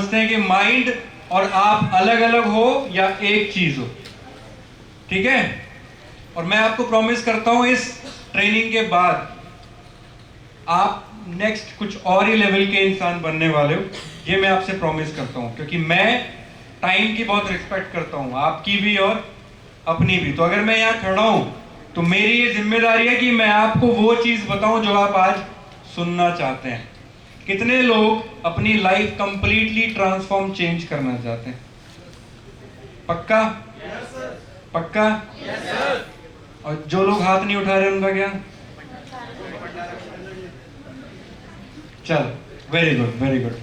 समझते हैं कि माइंड और आप अलग अलग हो या एक चीज हो, ठीक है। और मैं आपको प्रॉमिस करता हूं इस ट्रेनिंग के बाद आप नेक्स्ट कुछ और ही लेवल के इंसान बनने वाले हो, ये मैं आपसे प्रॉमिस करता हूं, क्योंकि मैं टाइम की बहुत रिस्पेक्ट करता हूं, आपकी भी और अपनी भी। तो अगर मैं यहाँ खड़ा हूं तो मेरी ये जिम्मेदारी है कि मैं आपको वो चीज बताऊं जो आप आज सुनना चाहते हैं। कितने लोग अपनी लाइफ कंप्लीटली ट्रांसफॉर्म चेंज करना चाहते हैं? पक्का? पक्का? और जो लोग हाथ नहीं उठा रहे उनका क्या? चल, वेरी गुड, वेरी गुड,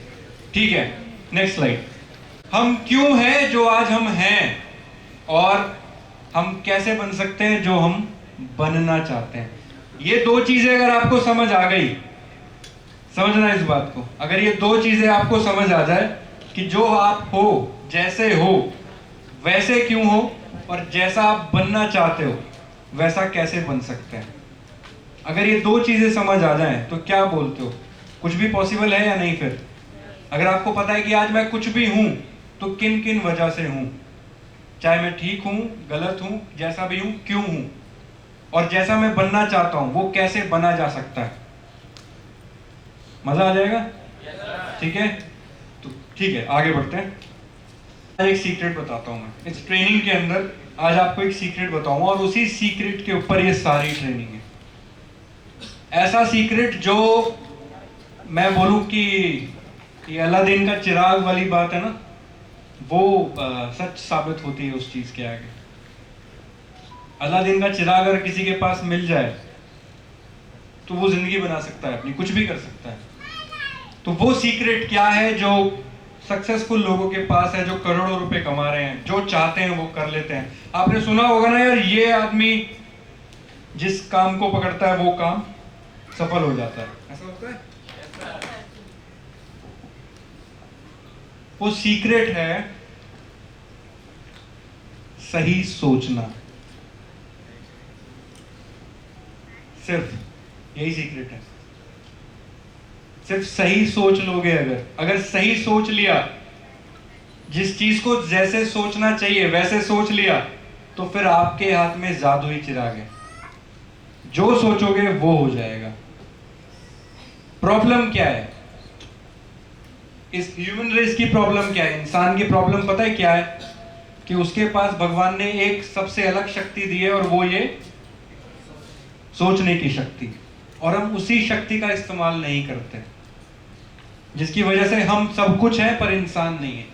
ठीक है। Next slide. हम क्यों हैं जो आज हम हैं, और हम कैसे बन सकते हैं जो हम बनना चाहते हैं। ये दो चीजें अगर आपको समझ आ गई, समझना इस बात को, अगर ये दो चीजें आपको समझ आ जाए कि जो आप हो, जैसे हो वैसे क्यों हो, और जैसा आप बनना चाहते हो वैसा कैसे बन सकते हैं, अगर ये दो चीजें समझ आ जाएं तो क्या बोलते हो, कुछ भी पॉसिबल है या नहीं? फिर अगर आपको पता है कि आज मैं कुछ भी हूं तो किन किन वजह से हूं, चाहे मैं ठीक हूं, गलत हूं, जैसा भी हूं, क्यों हूं, और जैसा मैं बनना चाहता हूं वो कैसे बना जा सकता है। मजा आ जाएगा? ठीक है, तो ठीक है, आगे बढ़ते हैं। एक सीक्रेट बताता हूं मैं इस ट्रेनिंग के अंदर, आज आपको एक सीक्रेट बताऊंगा और उसी सीक्रेट के ऊपर ये सारी ट्रेनिंग है। ऐसा सीक्रेट जो मैं बोलूं कि ये अलादीन का चिराग वाली बात है ना, वो सच साबित होती है उस चीज के आगे। अलादीन का चिराग अगर किसी के पास मिल जाए तो वो जिंदगी बना सकता है अपनी, कुछ भी कर सकता है। तो वो सीक्रेट क्या है जो सक्सेसफुल लोगों के पास है, जो करोड़ों रुपए कमा रहे हैं, जो चाहते हैं वो कर लेते हैं। आपने सुना होगा ना यार, ये आदमी जिस काम को पकड़ता है वो काम सफल हो जाता है, ऐसा होता है। वो सीक्रेट है सही सोचना, सिर्फ यही सीक्रेट है। सिर्फ सही सोच लोगे, अगर सही सोच लिया, जिस चीज को जैसे सोचना चाहिए वैसे सोच लिया, तो फिर आपके हाथ में जादुई चिराग है, जो सोचोगे वो हो जाएगा। प्रॉब्लम क्या है इस ह्यूमन रेस की? प्रॉब्लम क्या है इंसान की? प्रॉब्लम पता है क्या है? कि उसके पास भगवान ने एक सबसे अलग शक्ति दी है, और वो ये सोचने की शक्ति, और हम उसी शक्ति का इस्तेमाल नहीं करते, जिसकी वजह से हम सब कुछ हैं पर इंसान नहीं है।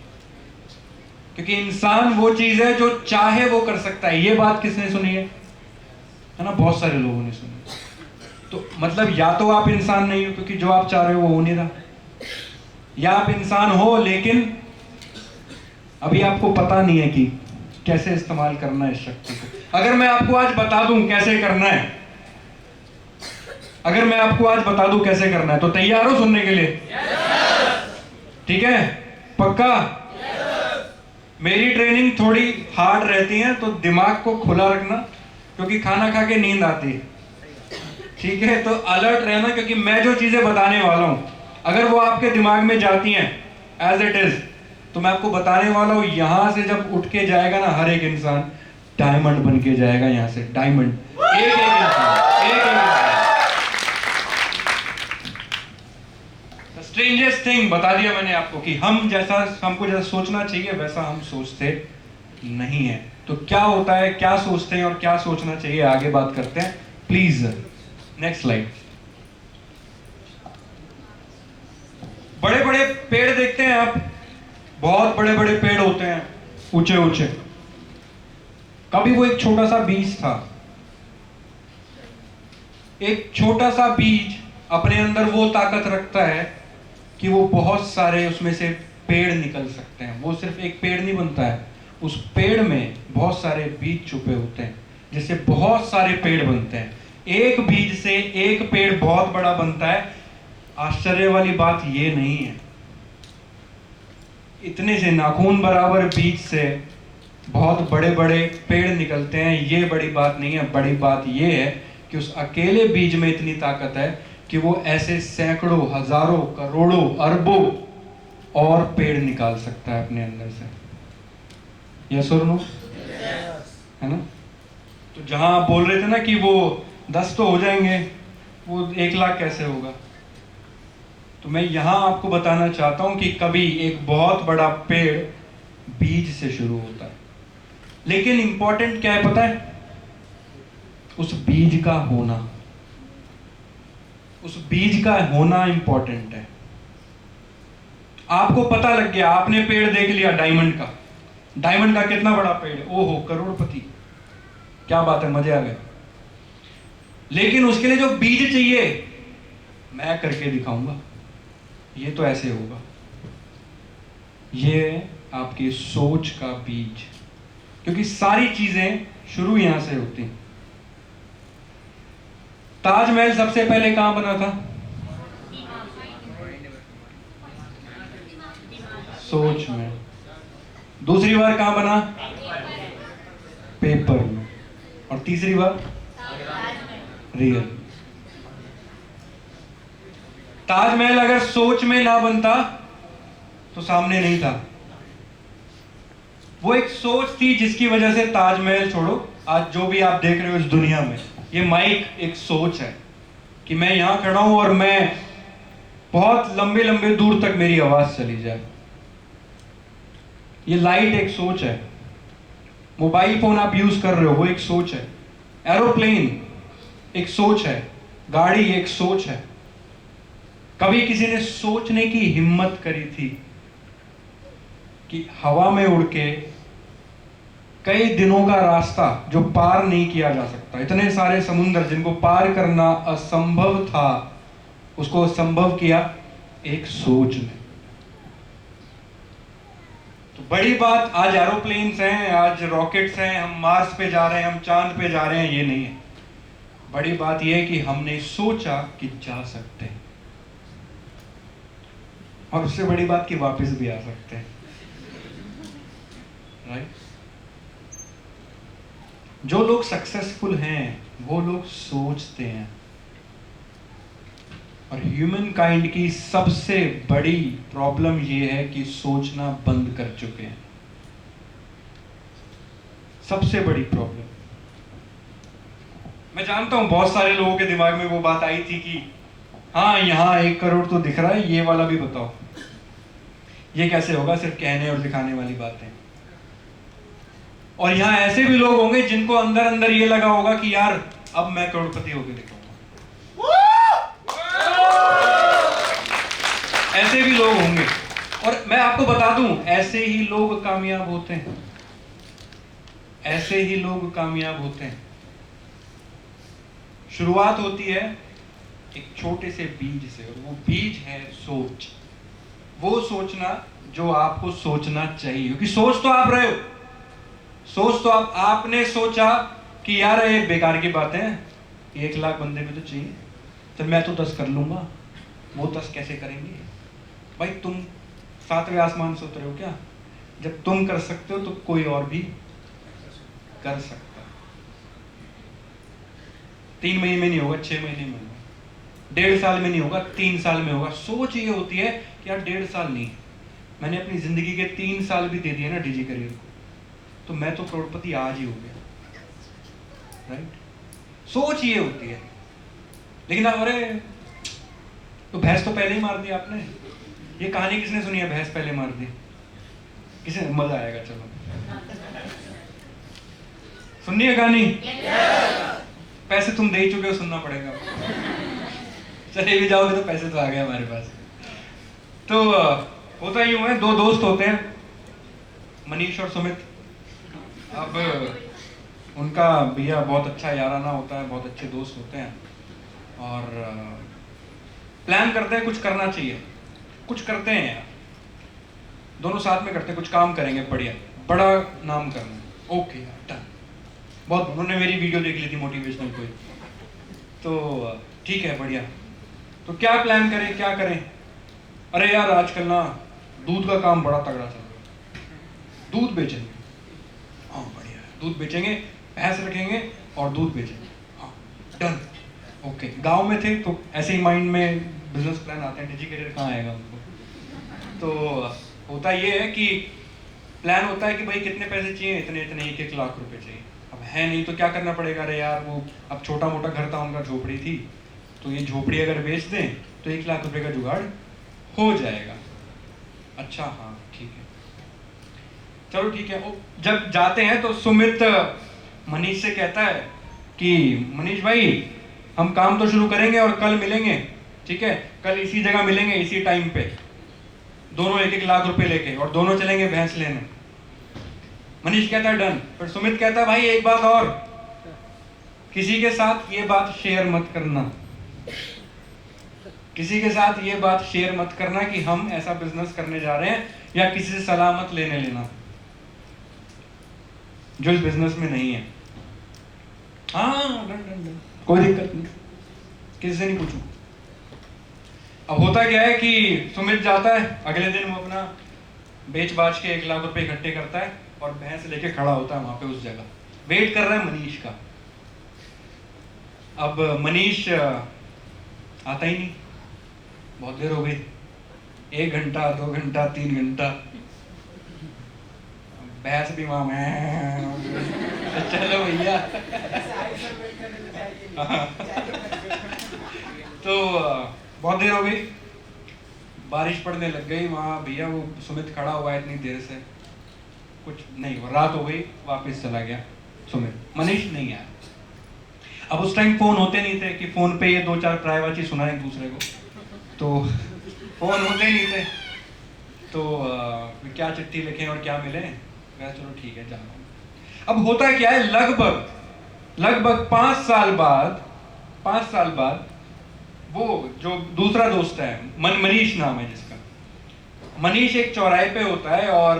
क्योंकि इंसान वो चीज है जो चाहे वो कर सकता है। ये बात किसने सुनी है ना? बहुत सारे लोगों ने सुनी। तो मतलब या तो आप इंसान नहीं हो क्योंकि जो आप चाह रहे हो वो हो नहीं रहा, या आप इंसान हो लेकिन अभी आपको पता नहीं है कि कैसे इस्तेमाल करना है इस शक्ति को। अगर मैं आपको आज बता दूं कैसे करना है, अगर मैं आपको आज बता दूं कैसे करना है, तो तैयार हो सुनने के लिए? ठीक है, पक्का? मेरी ट्रेनिंग थोड़ी हार्ड रहती है, तो दिमाग को खुला रखना, क्योंकि खाना खा के नींद आती है, ठीक है। तो अलर्ट रहना, क्योंकि मैं जो चीजें बताने वाला हूं अगर वो आपके दिमाग में जाती हैं एज इट इज, तो मैं आपको बताने वाला हूं, यहां से जब उठ के जाएगा ना हर एक इंसान डायमंड बन के जाएगा। यहां से डायमंड, एक स्ट्रेंजेस्ट थिंग बता दिया मैंने आपको कि हमको जैसा सोचना चाहिए वैसा हम सोचते नहीं है। तो क्या होता है, क्या सोचते हैं और क्या सोचना चाहिए, आगे बात करते हैं। Please next slide. बड़े बड़े पेड़ देखते हैं आप, बहुत बड़े बड़े पेड़ होते हैं, ऊंचे ऊंचे। कभी वो एक छोटा सा बीज था। एक छोटा सा बीज अपने अंदर वो ताकत रखता है कि वो बहुत सारे उसमें से पेड़ निकल सकते हैं। वो सिर्फ एक पेड़ नहीं बनता है, उस पेड़ में बहुत सारे बीज छुपे होते हैं, जिससे बहुत सारे पेड़ बनते हैं। एक बीज से एक पेड़ बहुत बड़ा बनता है। आश्चर्य वाली बात ये नहीं है, इतने से नाखून बराबर बीज से बहुत बड़े बड़े पेड़ निकलते हैं, ये बड़ी बात नहीं है। बड़ी बात ये है कि उस अकेले बीज में इतनी ताकत है कि वो ऐसे सैकड़ों, हजारों, करोड़ों, अरबों और पेड़ निकाल सकता है अपने अंदर से। यस और नो? है ना? तो जहां आप बोल रहे थे ना कि वो 10 तो हो जाएंगे, वो 1 लाख कैसे होगा? तो मैं यहां आपको बताना चाहता हूं कि कभी एक बहुत बड़ा पेड़ बीज से शुरू होता है, लेकिन इंपॉर्टेंट क्या है पता है? उस बीज का होना, उस बीज का होना इंपॉर्टेंट है। आपको पता लग गया, आपने पेड़ देख लिया डायमंड का, डायमंड का कितना बड़ा पेड़ है, ओहो करोड़पति, क्या बात है, मजे आ गए। लेकिन उसके लिए जो बीज चाहिए मैं करके दिखाऊंगा, ये तो ऐसे होगा। ये आपकी सोच का बीज, क्योंकि सारी चीजें शुरू यहां से होती हैं। ताजमहल सबसे पहले कहां बना था? सोच में। दूसरी बार कहां बना? पेपर में। और तीसरी बार रियल। ताजमहल अगर सोच में ना बनता तो सामने नहीं था। वो एक सोच थी जिसकी वजह से ताजमहल छोड़ो, आज जो भी आप देख रहे हो इस दुनिया में, ये माइक एक सोच है कि मैं यहां खड़ा हूं और मैं बहुत लंबे लंबे दूर तक मेरी आवाज चली जाए। ये लाइट एक सोच है। मोबाइल फोन आप यूज कर रहे हो, वो एक सोच है। एरोप्लेन एक सोच है। गाड़ी एक सोच है। कभी किसी ने सोचने की हिम्मत करी थी कि हवा में उड़ के कई दिनों का रास्ता जो पार नहीं किया जा सकता, इतने सारे समुद्र जिनको पार करना असंभव था, उसको संभव किया एक सोच ने। तो बड़ी बात आज एरोप्लेन्स हैं, आज रॉकेट्स हैं, हम मार्स पे जा रहे हैं, हम चांद पे जा रहे हैं, ये नहीं है। बड़ी बात यह है कि हमने सोचा कि जा सकते हैं, और उससे बड़ी बात कि वापस भी आ सकते हैं। राइट? जो लोग सक्सेसफुल हैं वो लोग सोचते हैं। और ह्यूमन काइंड की सबसे बड़ी प्रॉब्लम यह है कि सोचना बंद कर चुके हैं। सबसे बड़ी प्रॉब्लम। मैं जानता हूं बहुत सारे लोगों के दिमाग में वो बात आई थी कि हाँ यहां 1 करोड़ तो दिख रहा है, ये वाला भी बताओ। ये कैसे होगा? सिर्फ कहने और दिखाने वाली बातें। और यहां ऐसे भी लोग होंगे जिनको अंदर अंदर ये लगा होगा कि यार अब मैं करोड़पति होकर दिखाऊंगा। ऐसे भी लोग होंगे। और मैं आपको बता दूं, ऐसे ही लोग कामयाब होते हैं। ऐसे ही लोग कामयाब होते हैं। शुरुआत होती है एक छोटे से बीज से, और वो बीज है सोच। वो सोचना जो आपको सोचना चाहिए, क्योंकि सोच तो आप रहे हो। सोच तो आपने सोचा कि यार ये बेकार की बातें हैं, 1 लाख बंदे में तो चाहिए, तो मैं तो 10 कर लूंगा, वो 10 कैसे करेंगे? भाई तुम 7वें आसमान से उतरे हो क्या? जब तुम कर सकते हो तो कोई और भी कर सकता है। 3 महीने में नहीं होगा, 6 महीने में होगा, 1.5 साल में नहीं होगा, 3 साल में होगा। सोच ये होती है कि यार 1.5 साल नहीं, मैंने अपनी जिंदगी के 3 साल भी दे दिए ना डिजी करियर को, तो मैं तो करोड़पति आज ही हो गया। राइट? सोच ये होती है। लेकिन अरे तो भैंस तो पहले ही मार दी आपने। ये कहानी किसने सुनी है? भैंस पहले मार दी किसे? मजा आएगा, चलो सुननी है कहानी? पैसे तुम दे ही चुके हो, सुनना पड़ेगा। चले भी जाओगे तो पैसे तो आ गए हमारे पास। तो होता यूं है, 2 दोस्त होते हैं, मनीष और सुमित। अब उनका भैया बहुत अच्छा याराना होता है, बहुत अच्छे दोस्त होते हैं, और प्लान करते हैं कुछ करना चाहिए, कुछ करते हैं यार, दोनों साथ में करते हैं, कुछ काम करेंगे बढ़िया, बड़ा नाम करना है। ओके यार डन। बहुत, उन्होंने मेरी वीडियो देख ली थी मोटिवेशनल कोई, तो ठीक है बढ़िया। तो क्या प्लान करें, क्या करें? अरे यार आजकल ना दूध का काम बड़ा तगड़ा चल रहा है, दूध बेचेंगे। हाँ बढ़िया, दूध बेचेंगे, भैंस रखेंगे और दूध बेचेंगे। हाँ डन। ओके, गांव में थे तो ऐसे ही माइंड में बिजनेस प्लान आते हैं, डिजी करियर कहाँ आएगा उनको। तो होता ये है कि प्लान होता है कि भाई कितने पैसे चाहिए, इतने इतने 1-1 लाख रुपए चाहिए। अब है नहीं तो क्या करना पड़ेगा, अरे यार वो अब छोटा मोटा घर था उनका, झोपड़ी थी, तो ये झोपड़ी अगर बेच दें तो 1 लाख रुपए का जुगाड़ हो जाएगा। अच्छा हाँ ठीक है, चलो ठीक है। जब जाते हैं तो सुमित मनीष से कहता है कि मनीष भाई हम काम तो शुरू करेंगे और कल मिलेंगे, ठीक है, कल इसी जगह मिलेंगे इसी टाइम पे, दोनों 1-1 लाख रुपए लेके, और दोनों चलेंगे भैंस लेने। मनीष कहता है डन। फिर सुमित कहता है भाई एक बात और, किसी के साथ ये बात शेयर मत करना, किसी के साथ ये बात शेयर मत करना कि हम ऐसा बिजनेस करने जा रहे हैं, या किसी से सलाह मत लेने लेना जो इस बिजनेस में नहीं है। हाँ डन डन डन, कोई दिक्कत नहीं, किसी से नहीं पूछूं। अब होता क्या है कि सुमित जाता है, अगले दिन वो अपना बेच बाच के 1 लाख रुपए इकट्ठे करता है और भैंस लेके खड़ा होता है वहां पे उस जगह, वेट कर रहा है मनीष का। अब मनीष आता ही नहीं, बहुत देर हो गई, 1 घंटा 2 घंटा 3 घंटा, भैंस भी वहां में चलो भैया। तो बहुत देर हो गई, बारिश पड़ने लग गई वहां, भैया वो सुमित खड़ा हुआ है इतनी देर से, कुछ नहीं हुआ, रात हो गई, वापस चला गया सुमित, मनीष नहीं आया। अब उस टाइम फोन होते नहीं थे कि फोन पे ये 2-4 प्रायवाची सुनाए एक दूसरे को, तो फोन होते नहीं थे, तो क्या चिट्ठी लिखें और क्या मिले, चलो ठीक है जाना। अब होता क्या है, लगभग 5 साल बाद वो जो दूसरा दोस्त है, मनीष नाम है जिसका, मनीष एक चौराहे पे होता है और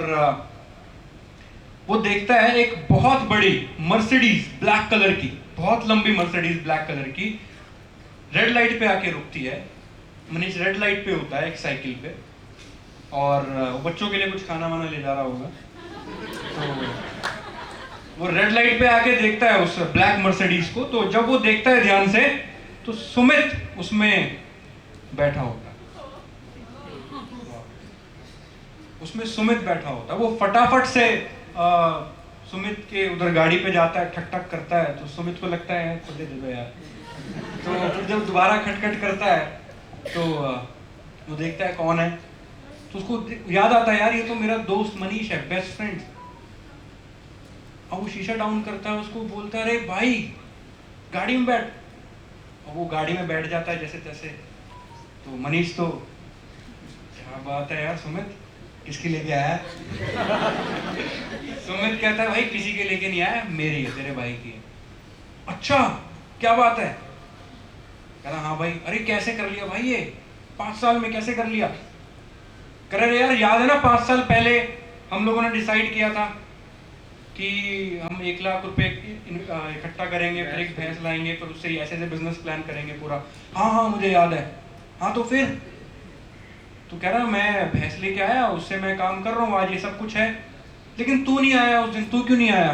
वो देखता है एक बहुत बड़ी मर्सिडीज ब्लैक कलर की, बहुत लंबी मर्सिडीज ब्लैक कलर की रेड लाइट पे आके रुकती है। मनीष रेड लाइट पे होता है एक साइकिल पे, और वो बच्चों के लिए कुछ खाना वाना ले जा रहा होगा, तो वो रेड लाइट पे आके देखता है उस ब्लैक मर्सिडीज को। तो जब वो देखता है ध्यान से तो सुमित उसमें बैठा होता है, उसमें सुमित बैठा होता है। वो फटाफट से सुमित के उधर गाड़ी पे जाता है, ठक ठक करता है, तो सुमित को लगता है खुले दे दो यार। तो फिर जब दोबारा खटखट करता है तो वो देखता है कौन है, तो उसको याद आता है यार ये तो मेरा दोस्त मनीष है, बेस्ट फ्रेंड। और वो शीशा डाउन करता है, उसको बोलता है अरे भाई गाड़ी में बैठ, और वो गाड़ी में बैठ जाता है जैसे तैसे। तो मनीष तो क्या बात है यार सुमित, किसके लेके आया? सुमित कहता है भाई किसी के लेके नहीं आया, मेरी है, तेरे भाई की है। अच्छा क्या बात है? कहता हाँ भाई। अरे कैसे कर लिया भाई ये 5 साल में, कैसे कर लिया? कह रहे यार याद है ना 5 साल पहले हम लोगों ने डिसाइड किया था कि हम 1 लाख रुपए इकट्ठा करेंगे, फिर एक भैंस लाएंगे, फिर उससे ऐसे ऐसे बिजनेस प्लान करेंगे पूरा। हाँ हाँ मुझे याद है। हाँ तो फिर? तो कह रहा मैं भैंस लेके आया, उससे मैं काम कर रहा हूँ, आज ये सब कुछ है, लेकिन तू नहीं आया उस दिन, तू क्यों नहीं आया?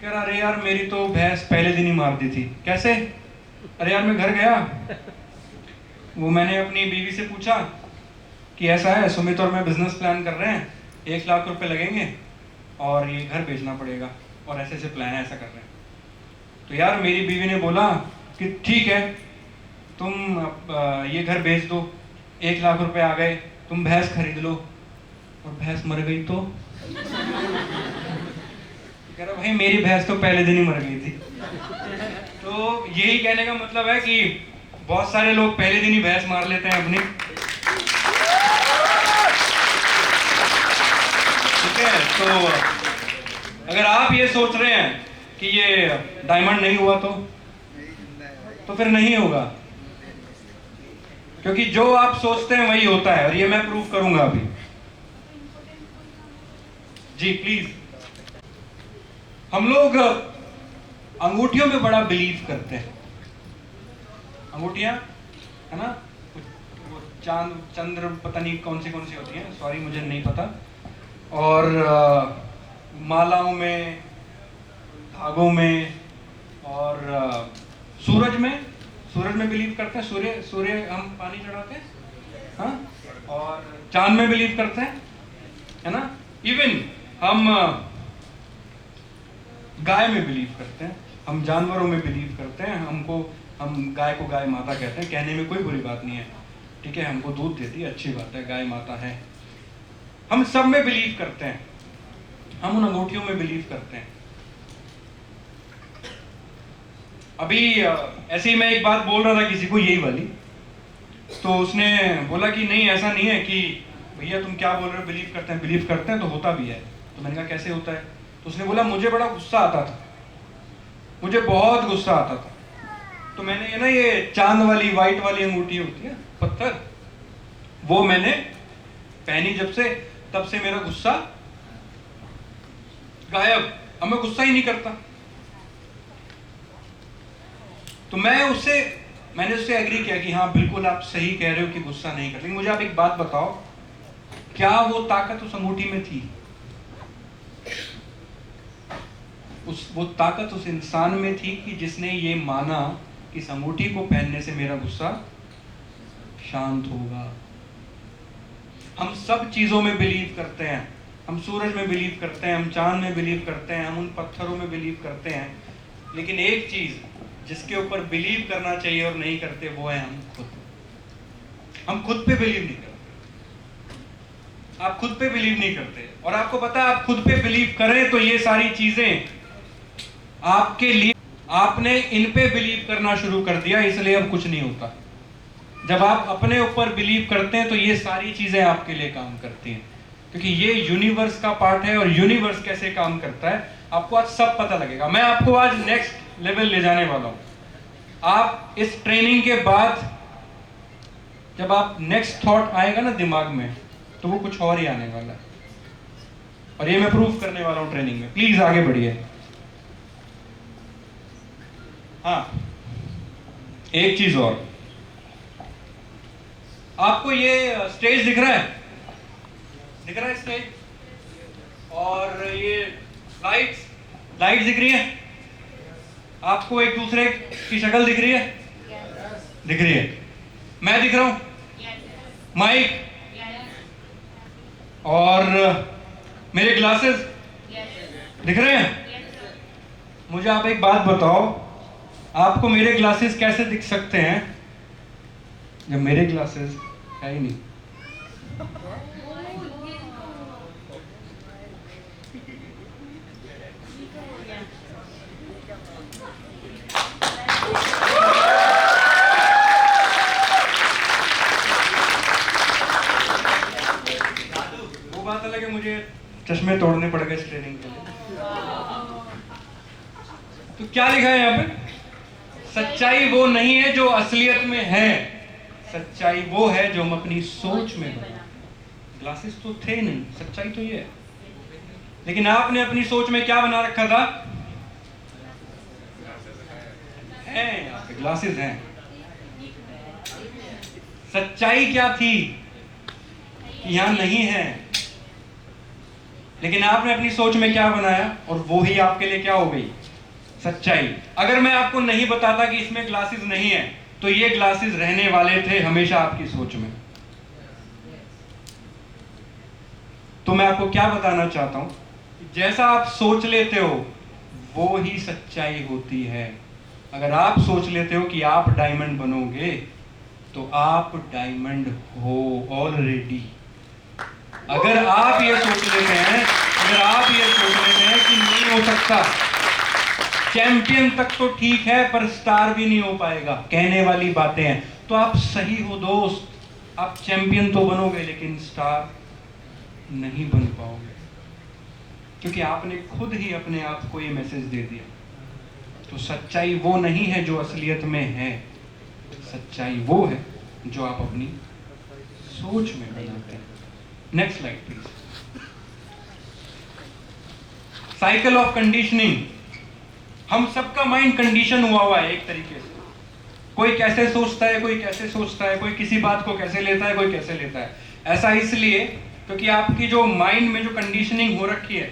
कह रहा अरे यार मेरी तो भैंस पहले दिन ही मार दी थी। कैसे? अरे यार मैं घर गया, वो मैंने अपनी बीवी से पूछा कि ऐसा है सुमित और मैं बिजनेस प्लान कर रहे हैं, 1 लाख रुपए लगेंगे और ये घर बेचना पड़ेगा, और ऐसे ऐसे प्लान है, ऐसा कर रहे हैं। तो यार मेरी बीवी ने बोला कि ठीक है तुम ये घर बेच दो, 1 लाख रुपए आ गए, तुम भैंस खरीद लो। और भैंस मर गई तो? कह रहा भाई मेरी भैंस तो पहले दिन ही मर गई थी। तो यही कहने का मतलब है कि बहुत सारे लोग पहले दिन ही भैंस मार लेते हैं अपनी। ठीक है, तो अगर आप ये सोच रहे हैं कि ये डायमंड नहीं हुआ तो फिर नहीं होगा, क्योंकि जो आप सोचते हैं वही होता है, और ये मैं प्रूव करूंगा अभी। जी प्लीज। हम लोग अंगूठियों में बड़ा बिलीव करते हैं, अंगूठियां है ना, वो चांद चंद्र पता नहीं कौन सी होती हैं, सॉरी मुझे नहीं पता, और मालाओं में, धागों में, और सूरज में बिलीव करते हैं। सूर्य हम पानी चढ़ाते हैं, हाँ और चांद में बिलीव करते हैं, है ना। इवन हम गाय में बिलीव करते हैं, हम जानवरों में बिलीव करते हैं। हम गाय को गाय माता कहते हैं, कहने में कोई बुरी बात नहीं है, ठीक है। हमको दूध देती है, अच्छी बात है, गाय माता है। हम सब में बिलीव करते हैं, हम उन अंगूठियों में बिलीव करते हैं। अभी ऐसे ही मैं एक बात बोल रहा था किसी को, यही वाली, तो उसने बोला कि नहीं ऐसा नहीं है कि भैया तुम क्या बोल रहे हो, बिलीव करते हैं, बिलीव करते हैं तो होता भी है। तो मैंने कहा कैसे होता है? तो उसने बोला मुझे बड़ा गुस्सा आता था, मुझे बहुत गुस्सा आता था, तो मैंने ये चांद वाली व्हाइट वाली अंगूठी होती है पत्थर, वो मैंने पहनी जब से, तब से मेरा गुस्सा गायब, अब मैं गुस्सा ही नहीं करता। तो मैंने उससे एग्री किया कि हाँ बिल्कुल आप सही कह रहे हो कि गुस्सा नहीं करते। मुझे आप एक बात बताओ, क्या वो ताकत उस अंगूठी में थी? वो ताकत उस इंसान में थी कि जिसने ये माना कि इस अंगूठी को पहनने से मेरा गुस्सा शांत होगा। हम सब चीजों में बिलीव करते हैं, हम सूरज में बिलीव करते हैं, हम चांद में बिलीव करते हैं, हम उन पत्थरों में बिलीव करते हैं, लेकिन एक चीज जिसके ऊपर बिलीव करना चाहिए और नहीं करते वो है हम खुद पे बिलीव नहीं करते। आप खुद पे बिलीव नहीं करते, और आपको पता है आप खुद पे बिलीव करें तो ये सारी चीजें आपके लिए, आपने इन पे बिलीव करना शुरू कर दिया, इसलिए अब कुछ नहीं होता। जब आप अपने ऊपर बिलीव करते हैं तो ये सारी चीजें आपके लिए काम करती हैं, क्योंकि ये यूनिवर्स का पार्ट है, और यूनिवर्स कैसे काम करता है आपको आज सब पता लगेगा। मैं आपको आज नेक्स्ट लेवल ले जाने वाला हूं। आप इस ट्रेनिंग के बाद जब आप नेक्स्ट थॉट आएगा ना दिमाग में, तो वो कुछ और ही आने वाला है, और ये मैं प्रूफ करने वाला हूं ट्रेनिंग में। प्लीज आगे बढ़िए। हाँ, एक चीज और, आपको ये स्टेज दिख रहा है? दिख रहा है स्टेज? और ये लाइट्स दिख रही है? आपको एक दूसरे की शक्ल दिख रही है? दिख रही है? मैं दिख रहा हूं? माइक और मेरे ग्लासेस दिख रहे हैं? मुझे आप एक बात बताओ, आपको मेरे ग्लासेस कैसे दिख सकते हैं जब मेरे ग्लासेस है ही नहीं? वो बात अलग है, मुझे चश्मे तोड़ने पड़ गए इस ट्रेनिंग के लिए। तो क्या लिखा है यहाँ पे? सच्चाई वो नहीं है जो असलियत में है, सच्चाई वो है जो हम अपनी सोच में बने। ग्लासेस तो थे नहीं, सच्चाई तो ये है, लेकिन आपने अपनी सोच में क्या बना रखा था? हैं, आपके ग्लासेस हैं। सच्चाई क्या थी कि यहां नहीं है, लेकिन आपने अपनी सोच में क्या बनाया, और वो ही आपके लिए क्या हो गई? सच्चाई। अगर मैं आपको नहीं बताता कि इसमें ग्लासेस नहीं है, तो ये ग्लासेस रहने वाले थे हमेशा आपकी सोच में। तो मैं आपको क्या बताना चाहता हूं, जैसा आप सोच लेते हो वो ही सच्चाई होती है। अगर आप सोच लेते हो कि आप डायमंड बनोगे, तो आप डायमंड हो ऑलरेडी। अगर आप ये सोच लेते हैं, कि नहीं हो सकता, चैंपियन तक तो ठीक है पर स्टार भी नहीं हो पाएगा, कहने वाली बातें हैं, तो आप सही हो दोस्त, आप चैंपियन तो बनोगे लेकिन स्टार नहीं बन पाओगे, क्योंकि आपने खुद ही अपने आप को ये मैसेज दे दिया। तो सच्चाई वो नहीं है जो असलियत में है, सच्चाई वो है जो आप अपनी सोच में बनाते हैं। Next slide please. Cycle of conditioning. हम सबका माइंड कंडीशन हुआ है एक तरीके से। कोई कैसे सोचता है, कोई कैसे सोचता है, कोई किसी बात को कैसे लेता है, कोई कैसे लेता है। ऐसा इसलिए क्योंकि आपकी जो माइंड में जो कंडीशनिंग हो रखी है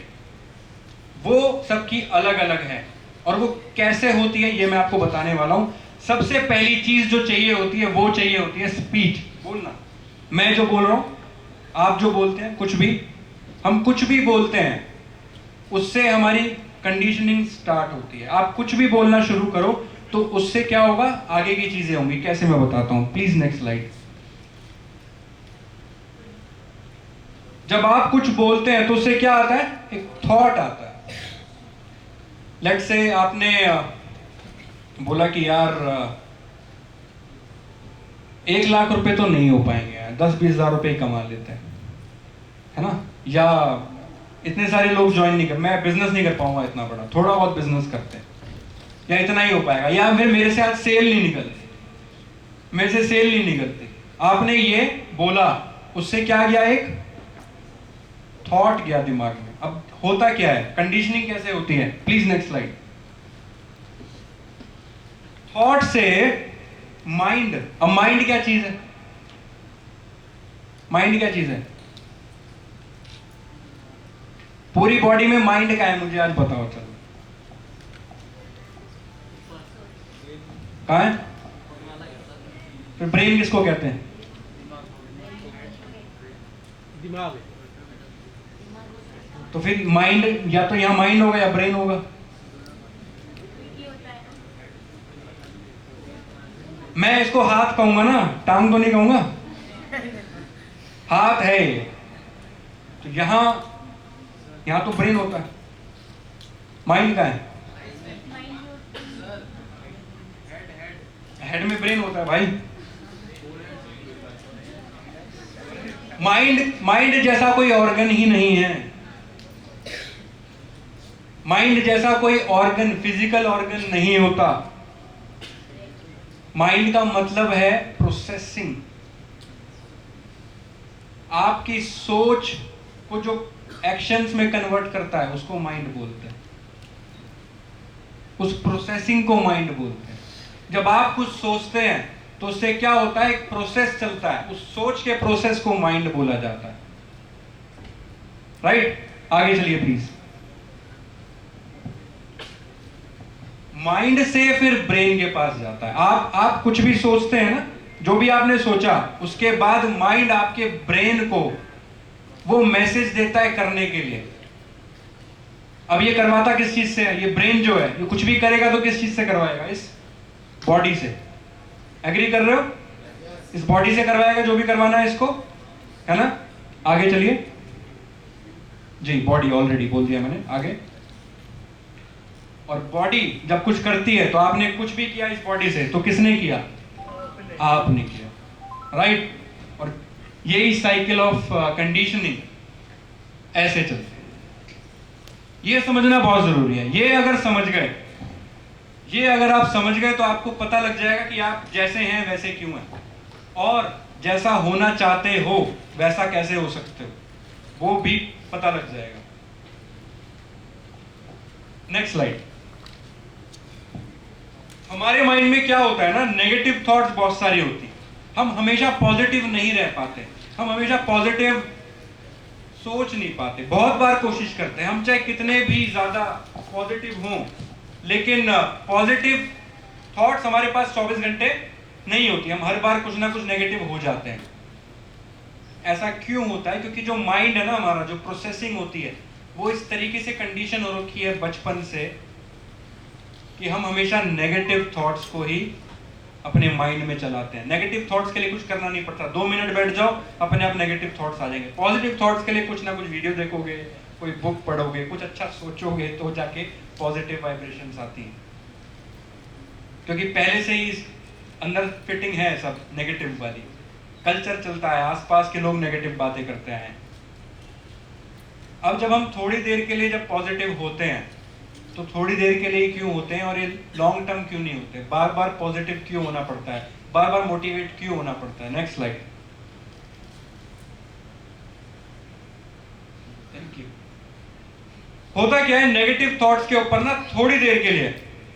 वो सबकी अलग अलग है, और वो कैसे होती है ये मैं आपको बताने वाला हूं। सबसे पहली चीज जो चाहिए होती है वो चाहिए होती है स्पीच, बोलना। मैं जो बोल रहा हूं, आप जो बोलते हैं, कुछ भी, हम कुछ भी बोलते हैं, उससे हमारी कंडीशनिंग स्टार्ट होती है। आप कुछ भी बोलना शुरू करो तो उससे क्या होगा, आगे की चीजें होंगी। कैसे, मैं बताता हूं, प्लीज नेक्स्ट स्लाइड। जब आप कुछ बोलते हैं तो उससे क्या आता है, एक थॉट आता है। लेट्स से आपने बोला कि यार 1 लाख रुपए तो नहीं हो पाएंगे यार, 10-20 हजार रुपए ही कमा लेते हैं, है ना, या इतने सारे लोग ज्वाइन नहीं कर, मैं बिजनेस नहीं कर पाऊंगा इतना बड़ा, थोड़ा बहुत बिजनेस करते हैं, या इतना ही हो पाएगा, या फिर मेरे से आज सेल नहीं निकलती, मेरे से सेल नहीं निकलती। आपने ये बोला, उससे क्या गया, एक थॉट गया दिमाग में। अब होता क्या है, कंडीशनिंग कैसे होती है, प्लीज नेक्स्ट स्लाइड। थॉट से माइंड, अब माइंड क्या चीज है, माइंड क्या चीज है, पूरी बॉडी में माइंड का है, मुझे आज बताओ, चलो कहां है, फिर ब्रेन किसको कहते हैं, दिमाग। तो फिर माइंड या तो यहां माइंड होगा या ब्रेन होगा। मैं इसको हाथ कहूंगा ना, टांग तो नहीं कहूंगा, हाथ है ये, तो यहां तो ब्रेन होता है, माइंड का है, हेड में ब्रेन होता है भाई। माइंड जैसा कोई ऑर्गन ही नहीं है, माइंड जैसा कोई ऑर्गन, फिजिकल ऑर्गन नहीं होता। माइंड का मतलब है प्रोसेसिंग, आपकी सोच को जो एक्शंस में कन्वर्ट करता है उसको माइंड बोलते हैं, उस प्रोसेसिंग को माइंड बोलते हैं। जब आप कुछ सोचते हैं तो उससे क्या होता है, एक प्रोसेस चलता है, उस सोच के प्रोसेस को माइंड बोला जाता है, राइट। आगे चलिए प्लीज। माइंड से फिर ब्रेन के पास जाता है। आप कुछ भी सोचते हैं ना, जो भी आपने सोचा, उसके बाद माइंड आपके ब्रेन को वो मैसेज देता है करने के लिए। अब ये करवाता किस चीज से है, ये ब्रेन जो है, ये कुछ भी करेगा तो किस चीज से करवाएगा, इस बॉडी से। एग्री कर रहे हो, इस बॉडी से करवाएगा जो भी करवाना है इसको, है ना। आगे चलिए जी, बॉडी ऑलरेडी बोल दिया मैंने, आगे। और बॉडी जब कुछ करती है तो आपने कुछ भी किया इस बॉडी से, तो किसने किया, आपने किया, राइट। और यही साइकिल ऑफ कंडीशनिंग ऐसे चलते हैं। ये समझना बहुत जरूरी है। ये अगर समझ गए, ये अगर आप समझ गए तो आपको पता लग जाएगा कि आप जैसे हैं वैसे क्यों हैं, और जैसा होना चाहते हो वैसा कैसे हो सकते हो, वो भी पता लग जाएगा। Next slide. हमारे माइंड में क्या होता है ना, नेगेटिव थॉट्स बहुत सारी होती हैं, हम हमेशा पॉजिटिव नहीं रह पाते, हम हमेशा पॉजिटिव सोच नहीं पाते। बहुत बार कोशिश करते हैं हम, चाहे कितने भी ज्यादा पॉजिटिव हों, लेकिन पॉजिटिव थॉट्स हमारे पास 24 घंटे नहीं होती, हम हर बार कुछ ना कुछ नेगेटिव हो जाते हैं। ऐसा क्यों होता है, क्योंकि जो माइंड है ना हमारा, जो प्रोसेसिंग होती है, वो इस तरीके से कंडीशन हो रखी है बचपन से कि हम हमेशा नेगेटिव थॉट्स को ही अपने माइंड में चलाते हैं। नेगेटिव थॉट्स के लिए कुछ करना नहीं पड़ता, 2 मिनट बैठ जाओ, अपने आप नेगेटिव थॉट्स आ जाएंगे। पॉजिटिव थॉट्स के लिए कुछ ना कुछ वीडियो देखोगे, कोई बुक पढ़ोगे, कुछ अच्छा सोचोगे, तो जाके पॉजिटिव वाइब्रेशंस आती हैं, क्योंकि पहले से ही अंदर फिटिंग है सब नेगेटिव वाली। कल्चर चलता है, आसपास के लोग नेगेटिव बातें करते हैं। अब जब हम थोड़ी देर के लिए जब पॉजिटिव होते हैं, तो थोड़ी देर के लिए क्यों होते हैं, और ये लॉन्ग टर्म क्यों नहीं होते, बार बार पॉजिटिव क्यों होना पड़ता है, बार बार मोटिवेट क्यों होना पड़ता है। Next slide. Thank you. होता क्या है, नेगेटिव थॉट्स के ऊपर ना थोड़ी देर के लिए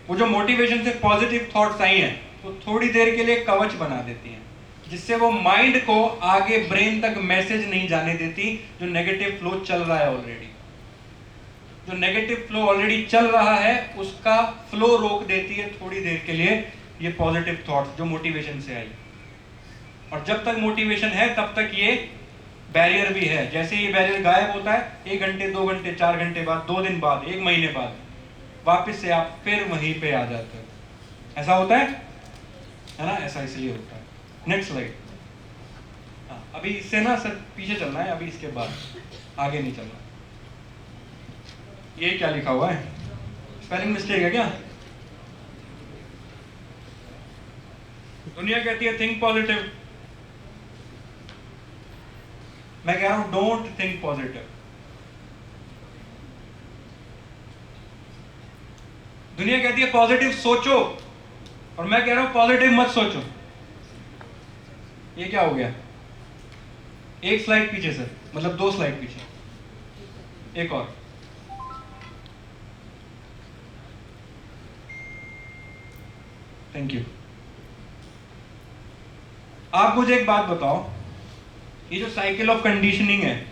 वो जो मोटिवेशन से पॉजिटिव थॉट्स आई हैं, तो थोड़ी देर के लिए कवच बना देती हैं, जिससे वो माइंड को आगे ब्रेन तक मैसेज नहीं जाने देती जो नेगेटिव फ्लो चल रहा है ऑलरेडी। जो नेगेटिव फ्लो ऑलरेडी चल रहा है उसका फ्लो रोक देती है थोड़ी देर के लिए ये पॉजिटिव थॉट्स जो मोटिवेशन से आई। और जब तक मोटिवेशन है तब तक ये बैरियर भी है। जैसे ये बैरियर गायब होता है 1 घंटे 2 घंटे 4 घंटे बाद, 2 दिन बाद, 1 महीने बाद, वापस से आप फिर वहीं पे आ जाते हो। ऐसा होता है ना? ऐसा इसलिए होता है। Next slide. अभी इससे ना सर पीछे चलना है, अभी इसके बाद आगे नहीं चलना। ये क्या लिखा हुआ है? स्पेलिंग मिस्टेक है क्या? दुनिया कहती है थिंक पॉजिटिव, मैं कह रहा हूं डोंट थिंक पॉजिटिव। दुनिया कहती है पॉजिटिव सोचो, और मैं कह रहा हूं पॉजिटिव मत सोचो। ये क्या हो गया? एक स्लाइड पीछे सर, मतलब 2 स्लाइड पीछे, एक और। Thank you. आप मुझे एक बात बताओ, ये जो साइकिल ऑफ कंडीशनिंग है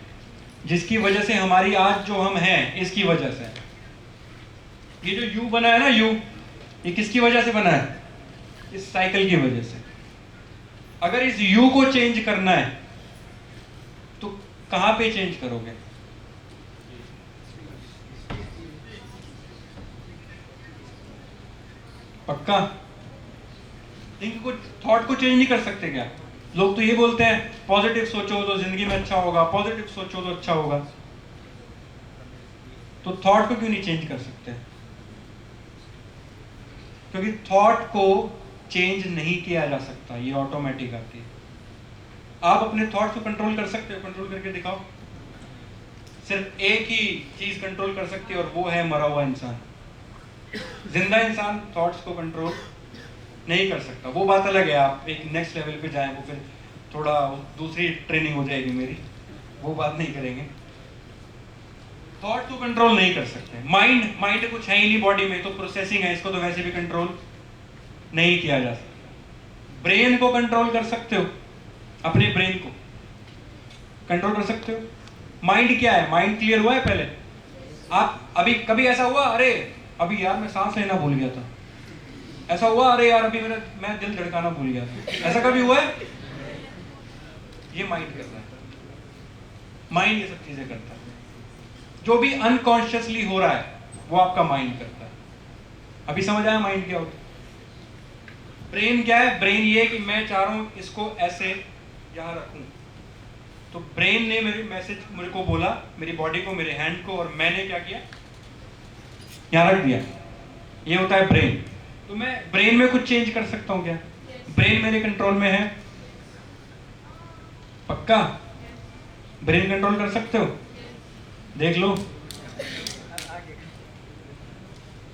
जिसकी वजह से हमारी आज जो हम हैं, इसकी वजह से, ये जो यू बना है ना, यू, ये किसकी वजह से बना है? इस साइकिल की वजह से। अगर इस यू को चेंज करना है तो कहां पे चेंज करोगे? पक्का? थिंक को, थॉट को चेंज नहीं कर सकते क्या? लोग तो ये बोलते हैं पॉजिटिव सोचो तो जिंदगी में अच्छा होगा, पॉजिटिव सोचो तो अच्छा होगा। तो थॉट को क्यों नहीं चेंज कर सकते? क्योंकि थॉट को चेंज नहीं किया जा सकता, ये ऑटोमेटिक आती है। आप अपने थॉट्स को कंट्रोल कर सकते हो? कंट्रोल करके दिखाओ। सिर्फ एक ही चीज कंट्रोल कर सकती है और वो है मरा हुआ इंसान। जिंदा इंसान थॉट्स को कंट्रोल नहीं कर सकता। वो बात अलग है, आप एक नेक्स्ट लेवल पे जाएं, वो फिर थोड़ा दूसरी ट्रेनिंग हो जाएगी मेरी, वो बात नहीं करेंगे। थॉट को कंट्रोल नहीं कर सकते। माइंड कुछ है ही नहीं बॉडी में, तो प्रोसेसिंग है, इसको तो वैसे भी कंट्रोल नहीं किया जा सकता। ब्रेन को कंट्रोल कर सकते हो, अपने ब्रेन को कंट्रोल कर सकते हो। माइंड क्या है? माइंड क्लियर हुआ है पहले? आप अभी कभी ऐसा हुआ, अरे अभी यार मैं सांस लेना भूल गया था, ऐसा हुआ अरे यार अभी मैं दिल धड़काना भूल गया था, ऐसा कभी हुआ है? ये माइंड कर रहा है, माइंड ये सब चीजें करता है। जो भी अनकॉन्शियसली हो रहा है वो आपका माइंड करता है। अभी समझ आया माइंड क्या होता है? ब्रेन क्या है? ब्रेन ये कि मैं चाह रहा हूं इसको ऐसे यहां रखूं, तो ब्रेन ने मेरे को बोला, मेरी बॉडी को, मेरे हैंड को, और मैंने क्या किया? यहां रख दिया। ये होता है ब्रेन। तो मैं ब्रेन में कुछ चेंज कर सकता हूं क्या? ब्रेन मेरे कंट्रोल में है? पक्का? ब्रेन कंट्रोल कर सकते हो? देख लो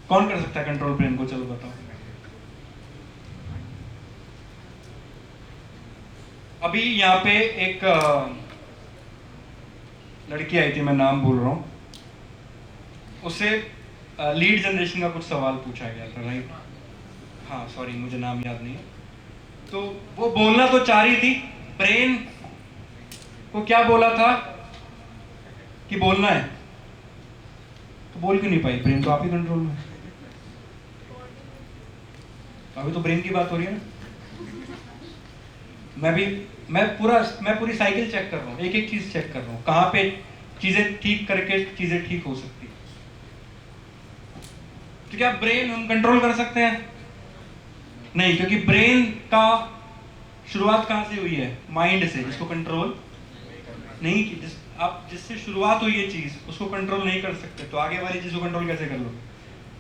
कौन कर सकता है कंट्रोल ब्रेन को, चलो बताओ। अभी यहाँ पे एक लड़की आई थी, मैं नाम भूल रहा हूँ, उससे लीड जनरेशन का कुछ सवाल पूछा गया था, राइट? हाँ सॉरी, मुझे नाम याद नहीं है। तो वो बोलना तो चाह रही थी, ब्रेन को क्या बोला था कि बोलना है, तो बोल क्यों नहीं पाई? ब्रेन तो आप ही कंट्रोल में। अभी तो ब्रेन की बात हो रही है ना। मैं पूरी साइकिल चेक कर रहा हूँ, एक एक चीज चेक कर रहा हूँ, कहाँ पे चीजें ठीक करके चीजें ठीक हो सकती है। तो क्या ब्रेन हम कंट्रोल कर सकते हैं? नहीं, क्योंकि ब्रेन का शुरुआत कहां से हुई है? माइंड से, जिसको कंट्रोल नहीं की। आप जिससे शुरुआत हुई ये चीज, उसको कंट्रोल नहीं कर सकते, तो आगे वाली चीज को कंट्रोल कैसे कर लोगे?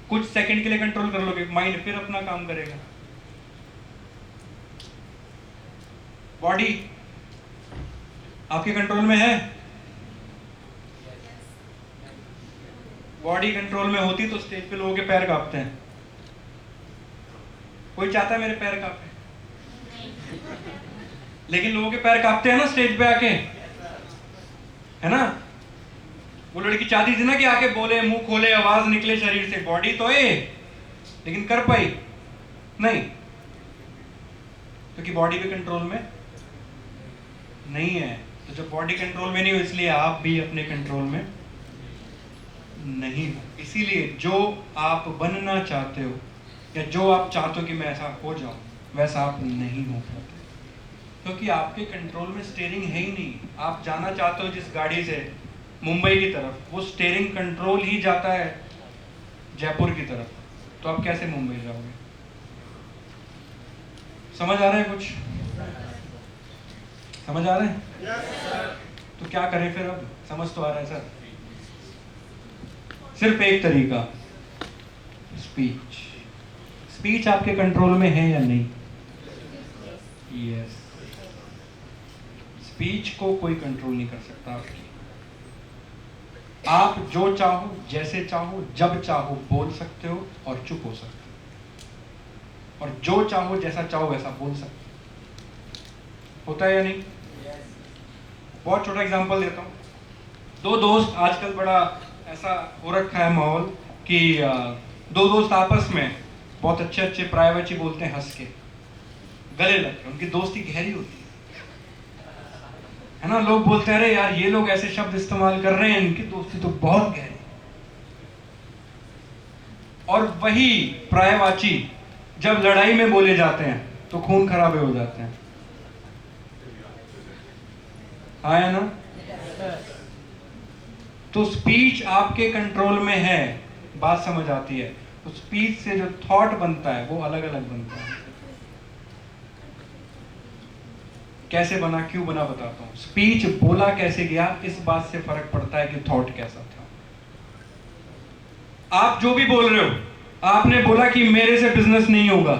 कुछ सेकंड के लिए कंट्रोल कर लोगे, माइंड फिर अपना काम करेगा। बॉडी आपके कंट्रोल में है? बॉडी कंट्रोल में होती तो स्टेज पे लोगों के पैर कांपते हैं। कोई चाहता है मेरे पैर कांपे? लेकिन लोगों के पैर कांपते हैं ना स्टेज पे आके, है ना? वो लड़की चाहती थी ना कि आके बोले, मुंह खोले, आवाज निकले शरीर से, बॉडी तो है लेकिन कर पाई नहीं, क्योंकि बॉडी भी कंट्रोल में नहीं है। तो जब बॉडी कंट्रोल में नहीं हो, इसलिए आप भी अपने कंट्रोल में नहीं हो। इसीलिए जो आप बनना चाहते हो या जो आप चाहते हो कि मैं ऐसा हो जाऊं, वैसा आप नहीं हो पाते। क्योंकि आपके कंट्रोल में स्टीयरिंग है ही नहीं। आप जाना चाहते हो जिस गाड़ी से मुंबई की तरफ, वो स्टीयरिंग कंट्रोल ही जाता है जयपुर की तरफ, तो आप कैसे मुंबई जाओगे? समझ आ रहा है कुछ? समझ आ रहा है? तो क्या करें फिर? अब समझ तो आ रहा है सर। सिर्फ एक तरीका, स्पीच। स्पीच आपके कंट्रोल में है या नहीं? यस। स्पीच को कोई कंट्रोल नहीं कर सकता आपकी। आप जो चाहो, जैसे चाहो, जब चाहो बोल सकते हो और चुप हो सकते हो, और जो चाहो, जैसा चाहो वैसा बोल सकते हो। होता है या नहीं? बहुत छोटा एग्जांपल देता हूँ। दो दोस्त, आजकल बड़ा ऐसा हो रखा है माहौल कि दो दोस्त आपस में बहुत अच्छे अच्छे प्राइवेची बोलते हैं, हंस के गले लग के। उनकी दोस्ती गहरी होती है ना। लोग बोलते हैं अरे यार ये लोग ऐसे शब्द इस्तेमाल कर रहे हैं, इनकी दोस्ती तो बहुत गहरी। और वही प्रायवाची जब लड़ाई में बोले जाते हैं तो खून खराबे हो जाते हैं। हाँ या ना? तो स्पीच आपके कंट्रोल में है, बात समझ आती है। तो स्पीच से जो थॉट बनता है वो अलग अलग बनता है। कैसे बना, क्यों बना, बताता हूं। स्पीच बोला कैसे गया, इस बात से फर्क पड़ता है कि थॉट कैसा था। आप जो भी बोल रहे हो, आपने बोला कि मेरे से बिजनेस नहीं होगा,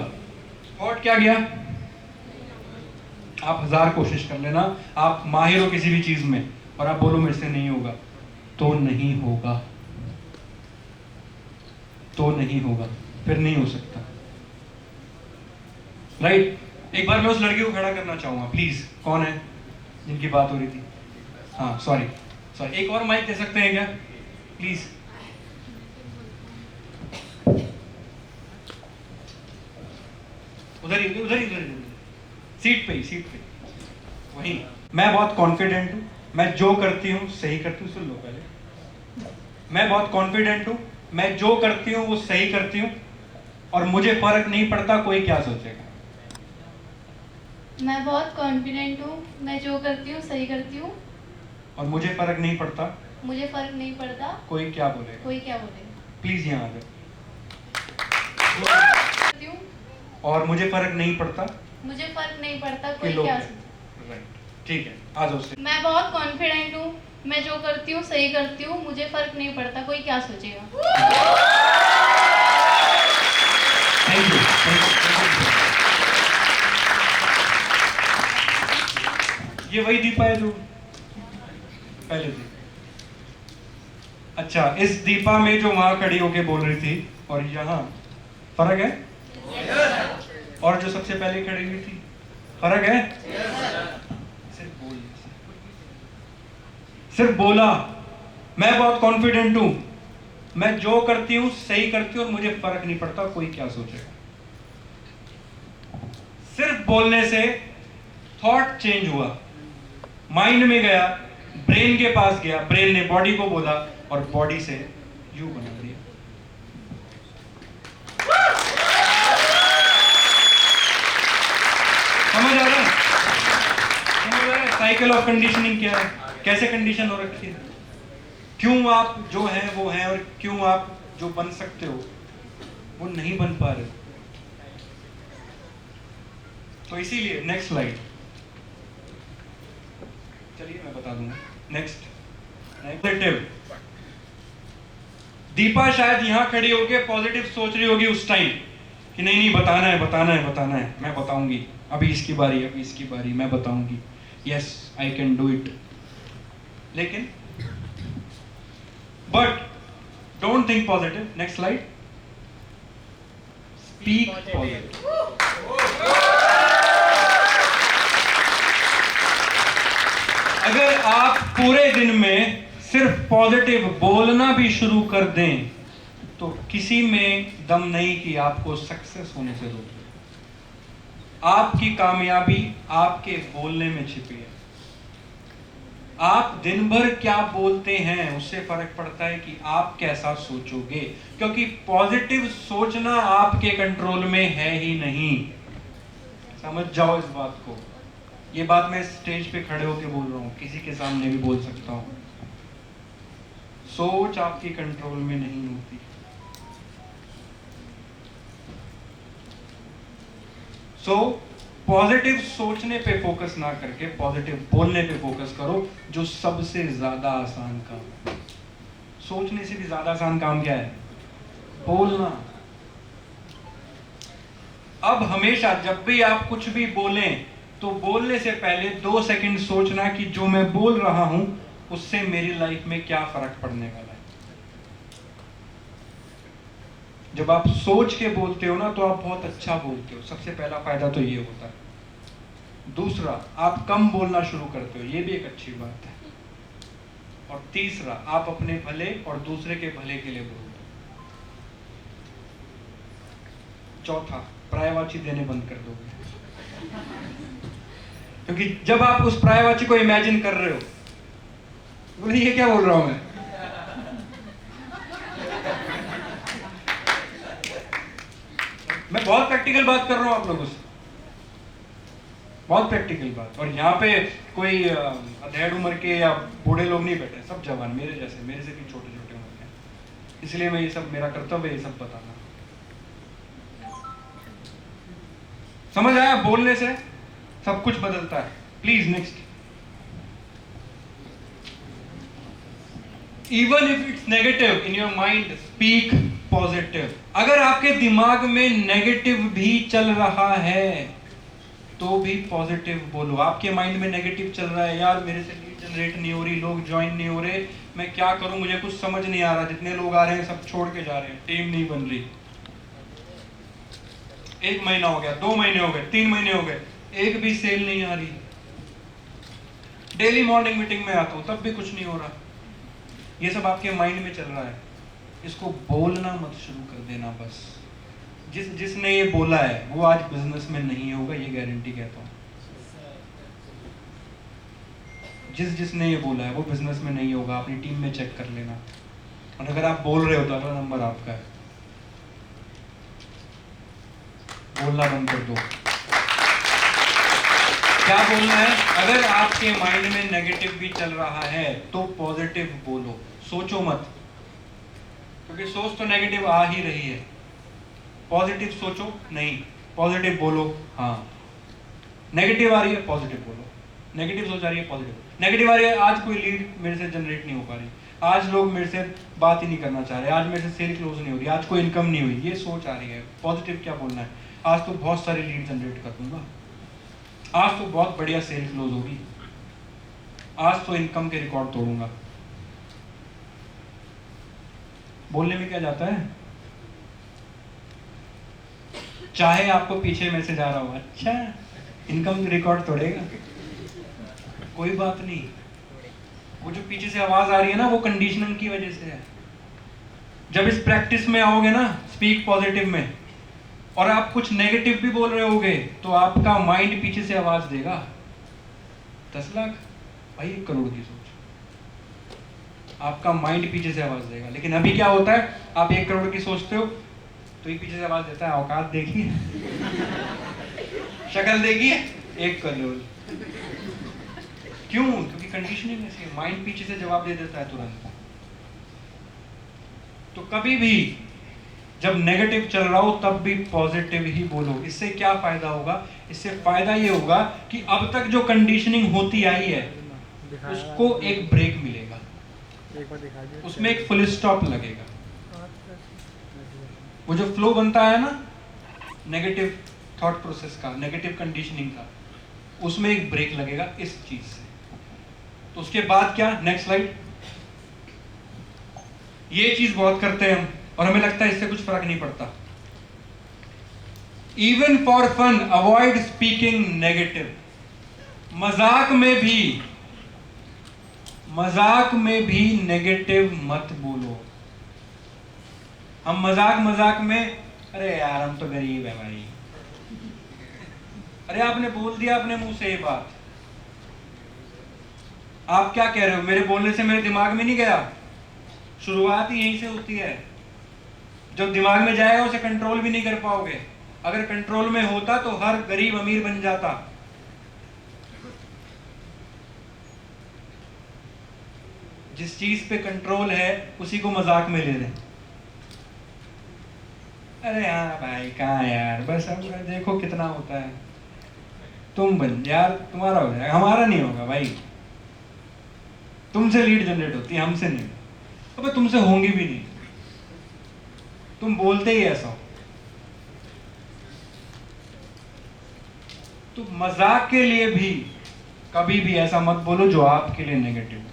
थॉट क्या गया? आप 1000 कोशिश कर लेना, आप माहिर हो किसी भी चीज में, और आप बोलो मेरे से नहीं होगा, तो नहीं होगा, तो नहीं होगा, फिर नहीं हो सकता। राइट? एक बार मैं उस लड़की को खड़ा करना चाहूंगा, प्लीज। कौन है जिनकी बात हो रही थी? हाँ, सॉरी सॉरी, एक और माइक दे सकते हैं क्या प्लीज? उधर ही उधर ही उधर ही, सीट पे ही, सीट पे वहीं। मैं बहुत कॉन्फिडेंट हूं, मैं जो करती हूं सही करती हूं। सुन लो पहले। मैं बहुत कॉन्फिडेंट हूं, मैं जो करती हूं वो सही करती हूं, और मुझे फर्क नहीं पड़ता कोई क्या सोचेगा। मैं बहुत कॉन्फिडेंट हूँ, मैं जो करती हूँ सही करती हूँ, और मुझे फर्क नहीं पड़ता मुझे फर्क नहीं पड़ता कोई क्या बोलेगा। कोई क्या बोलेगा। प्लीज यहाँ आ जाओ। करती हूँ, और मुझे फर्क नहीं पड़ता मुझे फर्क नहीं पड़ता कि कोई लोग क्या क्या। सोचे। राइट, ठीक है, आ जाओ से। मैं बहुत कॉन्फिडेंट हूँ, मैं जो करती हूँ सही करती हूँ, मुझे फर्क नहीं पड़ता कोई क्या सोचेगा। Thank you. ये वही दीपा है जो पहले थी? अच्छा, इस दीपा में जो वहां खड़ी होके बोल रही थी और यहाँ फर्क है? और जो सबसे पहले खड़ी हुई थी, फर्क है? सिर्फ बोला। मैं बहुत कॉन्फिडेंट हूं, मैं जो करती हूं सही करती हूं, और मुझे फर्क नहीं पड़ता कोई क्या सोचेगा। सिर्फ बोलने से थॉट चेंज हुआ, माइंड में गया, ब्रेन के पास गया, ब्रेन ने बॉडी को बोला, और बॉडी से यू बना दिया। समझ आ रहा है? समझ आ रहा है साइकिल ऑफ कंडीशनिंग क्या है, कैसे कंडीशन हो रखी है, क्यों आप जो है वो है, और क्यों आप जो बन सकते हो वो नहीं बन पा रहे। तो इसीलिए नेक्स्ट स्लाइड चलिए, मैं बता दूंगा। Next positive. दीपा शायद यहां खड़ी होकर पॉजिटिव सोच रही होगी उस टाइम कि नहीं नहीं, बताना है बताना है बताना है, मैं बताऊंगी, अभी इसकी बारी, अभी इसकी बारी, मैं बताऊंगी, yes I can do it. लेकिन but don't think positive. Next slide. Speak positive. अगर आप पूरे दिन में सिर्फ पॉजिटिव बोलना भी शुरू कर दें तो किसी में दम नहीं कि आपको सक्सेस होने से रोके। आपकी कामयाबी आपके बोलने में छिपी है। आप दिन भर क्या बोलते हैं उससे फर्क पड़ता है कि आप कैसा सोचोगे, क्योंकि पॉजिटिव सोचना आपके कंट्रोल में है ही नहीं। समझ जाओ इस बात को। ये बात मैं स्टेज पे खड़े होकर बोल रहा हूँ, किसी के सामने भी बोल सकता हूँ। सोच आपकी कंट्रोल में नहीं होती। सो पॉजिटिव सोचने पे फोकस ना करके पॉजिटिव बोलने पे फोकस करो, जो सबसे ज्यादा आसान काम। सोचने से भी ज्यादा आसान काम क्या है? बोलना। अब हमेशा जब भी आप कुछ भी बोलें तो बोलने से पहले 2 सेकंड सोचना कि जो मैं बोल रहा हूं उससे मेरी लाइफ में क्या फर्क पड़ने वाला है। जब आप सोच के बोलते हो ना तो आप बहुत अच्छा बोलते हो, सबसे पहला फायदा तो ये होता है। दूसरा, आप कम बोलना शुरू करते हो, ये भी एक अच्छी बात है। और तीसरा, आप अपने भले और दूसरे के भले के लिए बोलते हो। चौथा, पर्यायवाची देने बंद कर दोगे, क्योंकि जब आप उस पर्यायवाची को इमेजिन कर रहे हो, बोले ये क्या बोल रहा हूं मैं, मैं बहुत प्रैक्टिकल बात कर रहा हूं आप लोगों से, बहुत प्रैक्टिकल बात। और यहाँ पे कोई अधेड़ उम्र के या बूढ़े लोग नहीं बैठे, सब जवान मेरे जैसे, मेरे से भी छोटे छोटे उम्र के। इसलिए मैं ये सब, मेरा कर्तव्य है ये सब बताना। समझ आया? बोलने से सब कुछ बदलता है। Please next. Even if it's negative in your mind, speak positive. अगर आपके दिमाग में नेगेटिव भी चल रहा है तो भी पॉजिटिव बोलो। आपके माइंड में नेगेटिव चल रहा है, यार मेरे से लीड जनरेट नहीं हो रही, लोग ज्वाइन नहीं हो रहे, मैं क्या करूं, मुझे कुछ समझ नहीं आ रहा, जितने लोग आ रहे हैं सब छोड़ के जा रहे हैं, टीम नहीं बन रही। 1 महीना हो गया, 2 महीने हो गए, 3 महीने हो गए, एक भी सेल नहीं आ रही। डेली मॉर्निंग मीटिंग में आता हूं तब भी कुछ नहीं हो रहा। ये सब आपके माइंड में चल रहा है। इसको बोलना मत शुरू कर देना बस। जिसने ये बोला है वो आज बिजनेस में नहीं होगा, ये गारंटी कहता हूं। जिसने ये बोला है वो बिजनेस में नहीं होगा। अपनी टीम में चेक कर लेना। और अगर आप बोल रहे हो तो अगला नंबर आपका है। बोलना बंद कर दो। क्या बोलना है? अगर आपके माइंड में नेगेटिव भी चल रहा है तो पॉजिटिव बोलो, सोचो मत, क्योंकि सोच तो नेगेटिव आ ही रही है। पॉजिटिव सोचो नहीं, पॉजिटिव बोलो। हाँ, नेगेटिव आ रही है पॉजिटिव बोलो, नेगेटिव सोच आ रही है पॉजिटिव। नेगेटिव आ रही है, आज कोई लीड मेरे से जनरेट नहीं हो पा रही, आज लोग मेरे से बात ही नहीं करना चाह रहे, आज मेरे से सेल क्लोज नहीं हो रही, आज कोई इनकम नहीं हुई, ये सोच आ रही है। पॉजिटिव क्या बोलना है? आज तो बहुत सारी लीड जनरेट कर दूंगा, आज तो बहुत बढ़िया सेल क्लोज होगी, आज तो इनकम के रिकॉर्ड तोड़ूंगा। बोलने में क्या जाता है? चाहे आपको पीछे मैसेज आ रहा हो, अच्छा इनकम रिकॉर्ड तोड़ेगा, कोई बात नहीं। वो जो पीछे से आवाज आ रही है ना, वो कंडीशनिंग की वजह से है। जब इस प्रैक्टिस में आओगे ना, स्पीक पॉजिटिव में, और आप कुछ नेगेटिव भी बोल रहे होगे तो आपका माइंड पीछे से आवाज देगा, 10 लाख भाई 1 करोड़ की सोच, आपका माइंड पीछे से आवाज देगा। लेकिन अभी क्या होता है, आप 1 करोड़ की सोचते हो तो ये पीछे से आवाज देता है, औकात देखिए, शक्ल देखिए, 1 करोड़। क्यों? क्योंकि कंडीशनिंग ऐसी है, माइंड पीछे से जवाब दे देता है तुरंत। तो कभी भी जब नेगेटिव चल रहा हो तब भी पॉजिटिव ही बोलो। इससे क्या फायदा होगा? इससे फायदा ये होगा कि अब तक जो कंडीशनिंग होती आई है उसको एक ब्रेक मिलेगा, उसमें एक फुल स्टॉप लगेगा। वो जो फ्लो बनता है ना नेगेटिव थॉट प्रोसेस का, नेगेटिव कंडीशनिंग का, उसमें एक ब्रेक लगेगा इस चीज से। तो उसके बाद क्या? Next slide. ये चीज बहुत करते हैं हम और हमें लगता है इससे कुछ फर्क नहीं पड़ता। Even for fun avoid speaking negative. मजाक में भी नेगेटिव मत बोलो। हम मजाक में, अरे यार हम तो गरीब है भाई, अरे आपने बोल दिया अपने मुंह से ये बात, आप क्या कह रहे हो? मेरे बोलने से मेरे दिमाग में नहीं गया। शुरुआत ही यहीं से होती है। जब दिमाग में जाएगा उसे कंट्रोल भी नहीं कर पाओगे। अगर कंट्रोल में होता तो हर गरीब अमीर बन जाता। जिस चीज पे कंट्रोल है उसी को मजाक में ले लें। अरे हाँ भाई कहाँ यार, बस अब देखो कितना होता है, तुम बन यार, तुम्हारा हो जाएगा, हमारा नहीं होगा भाई। तुमसे लीड जनरेट होती है, हमसे नहीं। अबे तुमसे होंगी भी नहीं, तुम बोलते ही ऐसा हो। तो मजाक के लिए भी कभी भी ऐसा मत बोलो जो आपके लिए नेगेटिव हो।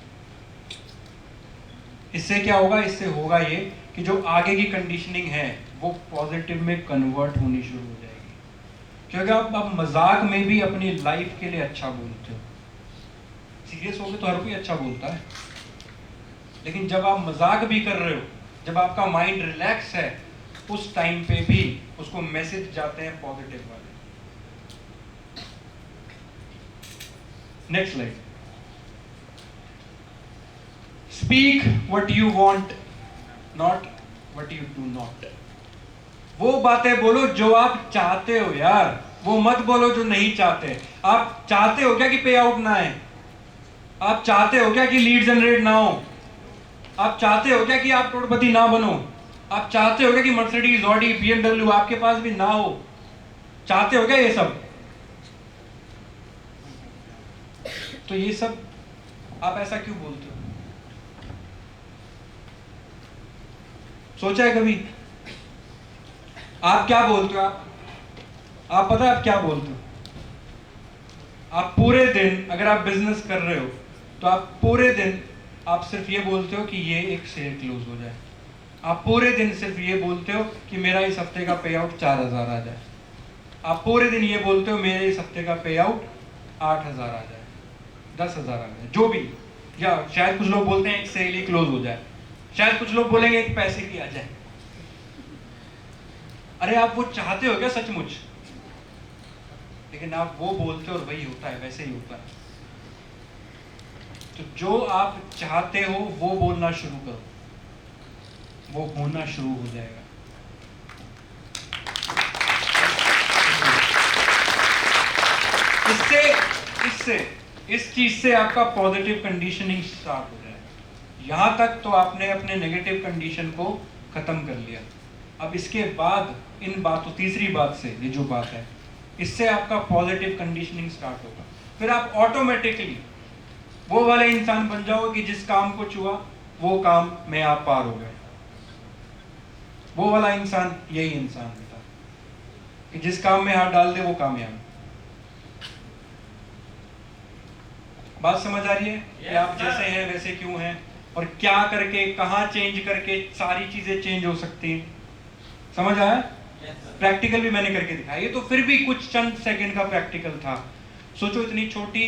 इससे क्या होगा, इससे होगा ये कि जो आगे की कंडीशनिंग है वो पॉजिटिव में कन्वर्ट होनी शुरू हो जाएगी। क्योंकि आप मजाक में भी अपनी लाइफ के लिए अच्छा बोलते हो। सीरियस होकर तो हर कोई अच्छा बोलता है, लेकिन जब आप मजाक भी कर रहे हो, जब आपका माइंड रिलैक्स है, उस टाइम पे भी उसको मैसेज जाते हैं पॉजिटिव वाले। Next slide. Speak what you want, not what you do not. वो बातें बोलो जो आप चाहते हो यार, वो मत बोलो जो नहीं चाहते। आप चाहते हो क्या कि पे आउट ना आए? आप चाहते हो क्या कि लीड जनरेट ना हो? आप चाहते हो क्या कि आप करोड़पति ना बनो? आप चाहते हो क्या कि मर्सिडीज, ऑडी, बीएमडब्ल्यू आपके पास भी ना हो? चाहते हो क्या ये सब? तो ये सब आप ऐसा क्यों बोलते हो? सोचा है कभी? आप क्या बोलते हो? आप पता है आप क्या बोलते हो? आप पूरे दिन, अगर आप बिजनेस कर रहे हो तो आप पूरे दिन आप सिर्फ ये बोलते हो कि ये एक शेयर क्लोज हो जाए। आप पूरे दिन सिर्फ ये बोलते हो कि मेरा इस हफ्ते का पे आउट 4,000 आ जाए। आप पूरे दिन ये बोलते हो मेरे इस हफ्ते का पे आउट 8,000 आ जाए, 10,000 आ जाए, जो भी। या शायद कुछ लोग बोलते हैं एक सेल ही क्लोज हो जाए, शायद कुछ लोग बोलेंगे एक पैसे की आ जाए। अरे आप वो चाहते हो क्या सचमुच? लेकिन आप वो बोलते हो और वही होता है, वैसे ही होता है। तो जो आप चाहते हो वो बोलना शुरू करो, वो होना शुरू हो जाएगा। इससे इस चीज से आपका पॉजिटिव कंडीशनिंग स्टार्ट हो जाएगा। यहां तक तो आपने अपने नेगेटिव कंडीशन को खत्म कर लिया। अब इसके बाद इन बातों, तीसरी बात से, ये जो बात है, इससे आपका पॉजिटिव कंडीशनिंग स्टार्ट होगा। फिर आप ऑटोमेटिकली वो वाले इंसान बन जाओगे कि जिस काम को छुआ वो काम में आप पार हो गए। वो वाला इंसान यही इंसान होता कि जिस काम में हाथ डाल दे वो कामयाब। बात समझ आ रही है कि आप जैसे हैं वैसे क्यों हैं, और क्या करके, कहां चेंज करके सारी चीजें चेंज हो सकती हैं। समझ आया? प्रैक्टिकल भी मैंने करके दिखाया। ये तो फिर भी कुछ चंद सेकंड का प्रैक्टिकल था। सोचो इतनी छोटी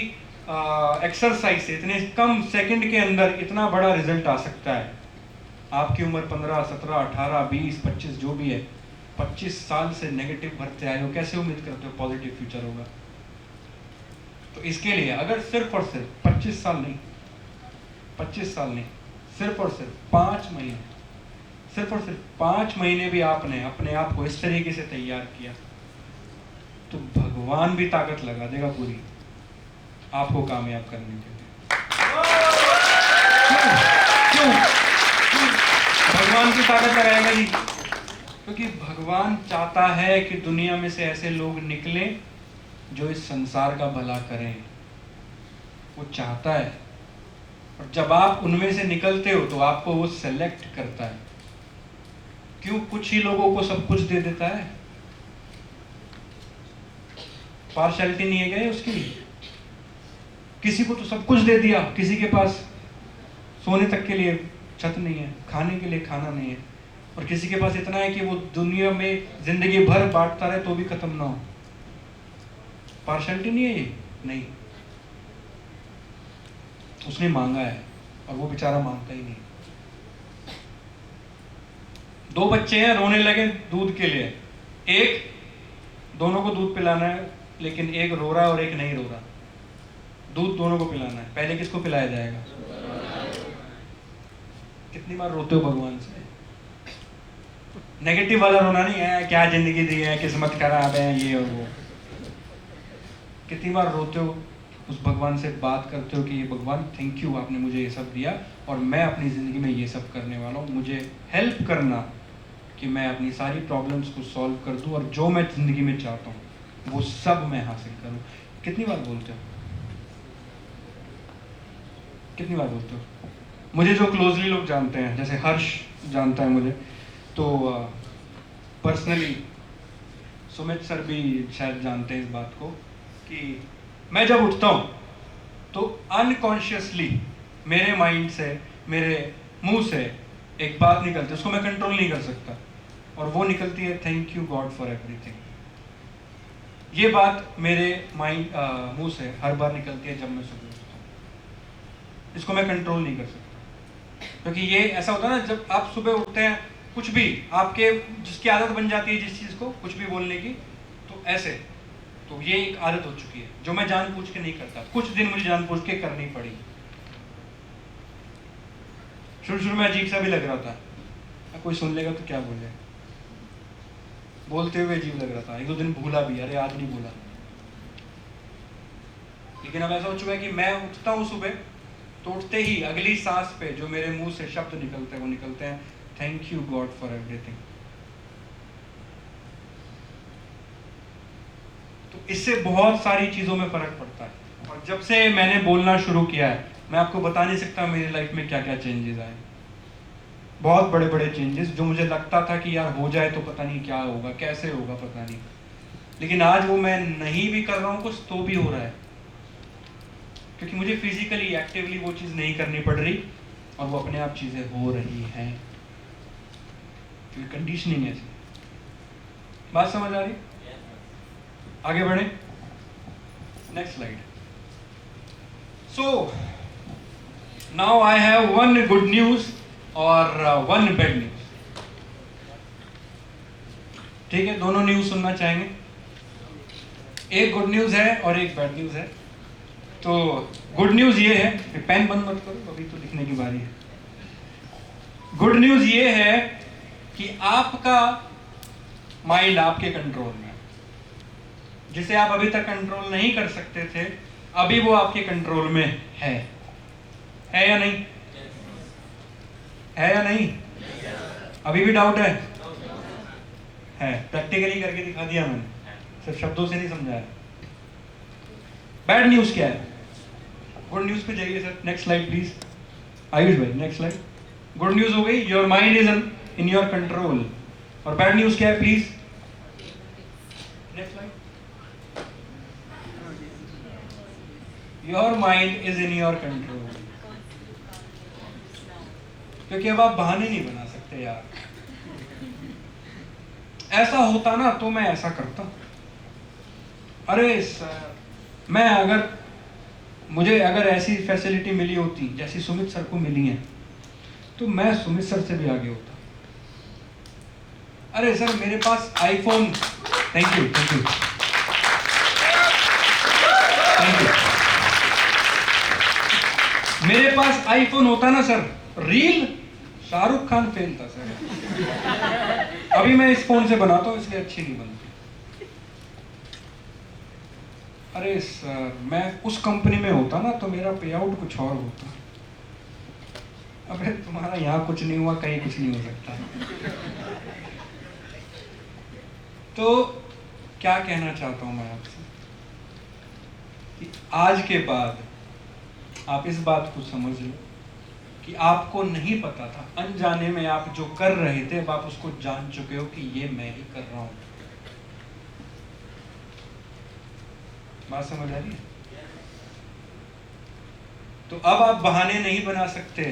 एक्सरसाइज से इतने कम सेकंड के अंदर इतना बड़ा रिजल्ट आ सकता है। आपकी उम्र 15, 17, 18, 20, 25 जो भी है, 25 साल से नेगेटिव भरते आए हो, कैसे उम्मीद करते हो पॉजिटिव फ्यूचर होगा? तो इसके लिए अगर सिर्फ और सिर्फ 25 साल नहीं, 25 साल नहीं, सिर्फ और सिर्फ 5 महीने, सिर्फ और सिर्फ 5 महीने भी आपने अपने आप को इस तरीके से तैयार किया तो भगवान भी ताकत लगा देगा पूरी आपको कामयाब करने के लिए। क्यों? भगवान की ताकत लगाएगा जी, क्योंकि भगवान चाहता है कि दुनिया में से ऐसे लोग निकलें जो इस संसार का भला करें। वो चाहता है, और जब आप उनमें से निकलते हो तो आपको वो सेलेक्ट करता है। क्यों? कुछ ही लोगों को सब कुछ दे देता है। पार्शियलिटी नहीं है क्या उसकी? किसी को तो सब कुछ दे दिया, किसी के पास सोने तक के लिए छत नहीं है, खाने के लिए खाना नहीं है, और किसी के पास इतना है कि वो दुनिया में जिंदगी भर बांटता रहे तो भी खत्म ना हो। पार्शियलिटी नहीं है ये? नहीं, उसने मांगा है और वो बेचारा मांगता ही नहीं। 2 बच्चे हैं, रोने लगे दूध के लिए। एक, दोनों को दूध पिलाना है, लेकिन एक रो रहा है और एक नहीं रो रहा। दूध दोनों को पिलाना है, पहले किसको पिलाया जाएगा? कितनी बार रोते हो भगवान से? नेगेटिव वाला रोना नहीं है, क्या जिंदगी दी है, किस्मत खराब है, ये और वो। कितनी बार रोते हो उस भगवान से बात करते हो कि ये भगवान थैंक यू, आपने मुझे ये सब दिया और मैं अपनी ज़िंदगी में ये सब करने वाला हूँ, मुझे हेल्प करना कि मैं अपनी सारी प्रॉब्लम्स को सॉल्व कर दूँ और जो मैं ज़िंदगी में चाहता हूँ वो सब मैं हासिल करूँ। कितनी बार बोलते हो? कितनी बार बोलते हो? मुझे जो क्लोजली लोग जानते हैं, जैसे हर्ष जानता है मुझे, तो पर्सनली सुमित सर भी शायद जानते हैं इस बात को कि मैं जब उठता हूँ तो अनकॉन्शियसली मेरे माइंड से, मेरे मुंह से एक बात निकलती है, उसको मैं कंट्रोल नहीं कर सकता, और वो निकलती है thank you God for everything. ये बात मेरे माइंड मुंह से हर बार निकलती है जब मैं सुबह उठता हूँ। इसको मैं कंट्रोल नहीं कर सकता, क्योंकि ये ऐसा होता है ना, जब आप सुबह उठते हैं, कुछ भी आपके जिसकी आदत बन जाती है जिस चीज़ को कुछ भी बोलने की, तो ऐसे, तो ये एक आदत हो चुकी है जो मैं जानबूझ के नहीं करता। कुछ दिन मुझे जानबूझ के करनी पड़ी। शुरू में अजीब सा भी लग रहा था, कोई सुन लेगा तो क्या बोलेगा, बोलते हुए अजीब लग रहा था। एक दो दिन भूला भी, अरे आज नहीं भूला। लेकिन अब ऐसा हो चुका है कि मैं उठता हूँ सुबह, तो उठते ही अगली सांस पे जो मेरे मुंह से शब्द निकलते हैं वो निकलते हैं thank you God for everything. तो इससे बहुत सारी चीजों में फर्क पड़ता है। और जब से मैंने बोलना शुरू किया है, मैं आपको बता नहीं सकता मेरी लाइफ में क्या क्या चेंजेस आए। बहुत बड़े बड़े चेंजेस, जो मुझे लगता था कि यार हो जाए तो पता नहीं क्या होगा, कैसे होगा पता नहीं, लेकिन आज वो मैं नहीं भी कर रहा हूँ कुछ तो भी हो रहा है, क्योंकि मुझे फिजिकली एक्टिवली वो चीज़ नहीं करनी पड़ रही और वो अपने आप चीज़ें हो रही हैं, क्योंकि कंडीशनिंग है। बात समझ आ रही? आगे बढ़े, next slide. So now I have one good news और वन बैड न्यूज। ठीक है, दोनों न्यूज सुनना चाहेंगे। एक गुड न्यूज है और एक बैड न्यूज है। तो गुड न्यूज ये है, पेन बंद मत करो, अभी तो लिखने की बारी है। गुड न्यूज ये है कि आपका माइंड आपके कंट्रोल में, जिसे आप अभी तक कंट्रोल नहीं कर सकते थे, अभी वो आपके कंट्रोल में है या नहीं? है या नहीं? अभी भी डाउट है? प्रैक्टिकली करके दिखा दिया मैंने, सिर्फ शब्दों से नहीं समझाया। बैड न्यूज क्या है? गुड न्यूज पे जाइए sir, next slide please. Ayush भाई नेक्स्ट स्लाइड। गुड न्यूज हो गई, your mind is in your control. और बैड न्यूज क्या है please? Next slide. Your mind is in your control. क्योंकि अब आप बहाने नहीं बना सकते यार, ऐसा होता ना तो मैं ऐसा करता, अरे सर मैं मुझे अगर ऐसी फैसिलिटी मिली होती जैसी सुमित सर को मिली है तो मैं सुमित सर से भी आगे होता। अरे सर मेरे पास iPhone, thank you thank you thank you, मेरे पास आईफोन होता ना sir, reel Shahrukh Khan fail था सर। अभी मैं इस फोन से बनाता हूँ इसलिए अच्छी नहीं बनती। अरे सर मैं उस कंपनी में होता ना तो मेरा पे आउट कुछ और होता। अबे तुम्हारा यहाँ कुछ नहीं हुआ, कहीं कुछ नहीं हो सकता। तो क्या कहना चाहता हूं मैं आपसे कि आज के बाद आप इस बात को समझ लो कि आपको नहीं पता था, अनजाने में आप जो कर रहे थे अब आप उसको जान चुके हो कि ये मैं ही कर रहा हूं। बात समझ आ रही है? तो अब आप बहाने नहीं बना सकते।